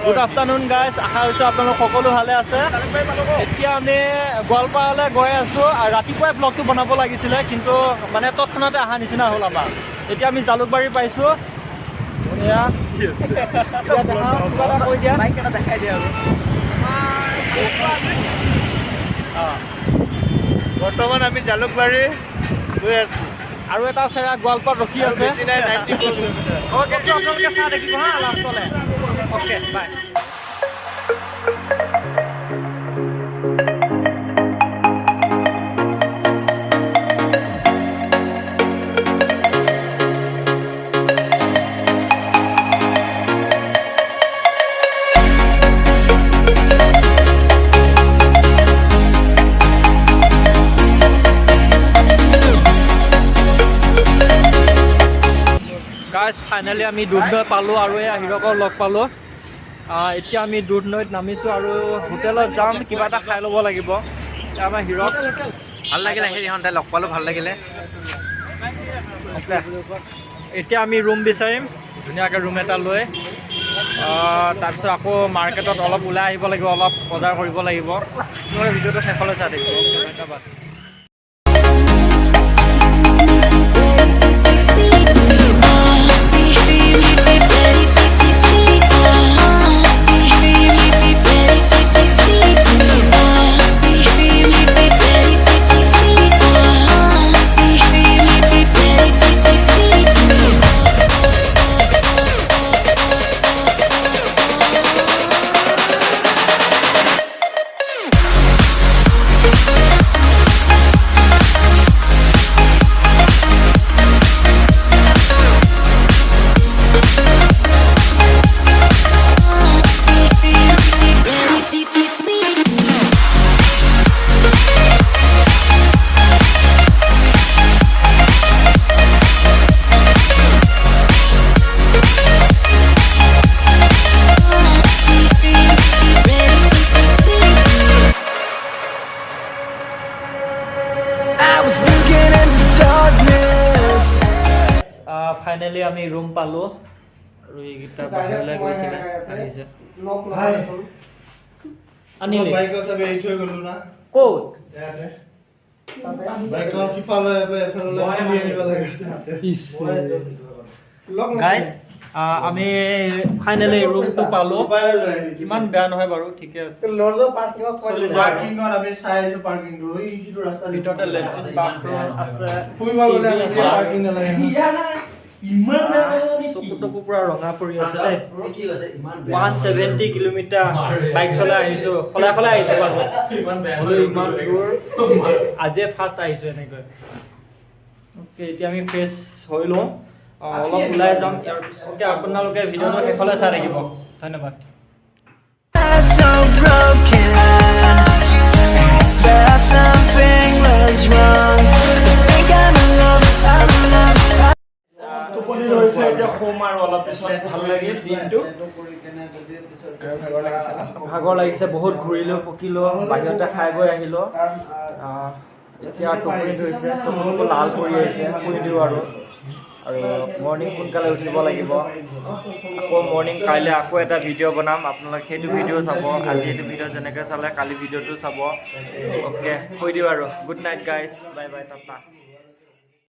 Good afternoon guys, আশা কৰিছোঁ আপোনালোক সকলো ভালে আছে। এতিয়া আমি গোৱালপাৰালৈ গৈ আছোঁ আৰু ৰাতিপুৱাই ব্লগটো বনাব লাগিছিলে, কিন্তু মানে তৎক্ষণাতে অহা নিচিনা হ'ল আমাৰ। এতিয়া আমি জালুকবাৰী পাইছোঁ। এয়া কৈ দিয়া, বাইক এটা দেখাই দিয়া আৰু বৰ্তমান আমি জালুকবাৰী গৈ আছোঁ আৰু এটা চেৰা গোৱালপাৰাত ৰখি আছে। আপোনালোকে চাহ দেখিব হা লাষ্টলৈ। Okay bye. ফাইনেলি আমি দুধনৈ পালোঁ আৰু এই হিৰকক লগ পালোঁ। এতিয়া আমি দুধনৈত নামিছোঁ আৰু হোটেলত যাম, কিবা এটা খাই ল'ব লাগিব। আমাৰ হিৰক ভাল লাগিলে, সেইহঁতে লগ পালোঁ, ভাল লাগিলে। এতিয়া আমি ৰুম বিচাৰিম, ধুনীয়াকৈ ৰুম এটা লৈ তাৰপিছত আকৌ মাৰ্কেটত অলপ ওলাই আহিব লাগিব, অলপ বজাৰ কৰিব লাগিব। তোমালোকে ভিডিঅ'টো শেষলৈ চাই থাকিব। ধন্যবাদ। ফাইনেলি আমি ৰুম পালোঁ আৰু এইকেইটা বাহিৰলৈ গৈছিলে, আহিছে। আনিলে ক'ত? গাইজ আমি ফাইনেলি ৰুমটো পালোঁ। ইমান বেয়া নহয় বাৰু, ঠিকে আছে। ভিতৰতে লেট্ৰিন বাথৰুম আছে, চকু টকু পুৰা ৰঙা পৰি আছে। 170 কিলোমিটাৰ বাইক চলাই আহিছোঁ, সলাই সলাই আহিছোঁ বাৰু। হ'লেও ইমান দূৰ আজিয়ে ফাৰ্ষ্ট আহিছোঁ এনেকৈ। অ'কে, এতিয়া আমি ফ্ৰেছ হৈ লওঁ, অলপ ওলাই যাম। ইয়াৰ পিছতে আপোনালোকে ভিডিঅ'টো শেষলৈ চাই থাকিব। ধন্যবাদ। টোপনি ধৰিছে, এতিয়া শুম আৰু অলপ পিছত। ভাল লাগিল দিনটো, ভাগৰ লাগিছে বহুত, ঘূৰিলোঁ পকিলোঁ, বাহিৰতে খাই বৈ আহিলোঁ। এতিয়া টোপনি ধৰিছে, চকুটো লাল পৰি আহিছে, শুই দিওঁ আৰু মৰ্ণিং সোনকালে উঠিব লাগিব। আকৌ মৰ্ণিং কাইলৈ আকৌ এটা ভিডিঅ' বনাম, আপোনালোকে সেইটো ভিডিঅ' চাব। আজি এইটো ভিডিঅ' যেনেকৈ চালে কালি ভিডিঅ'টো চাব। অ'কে, শুই দিওঁ আৰু। Good night guys, bye bye, Tata.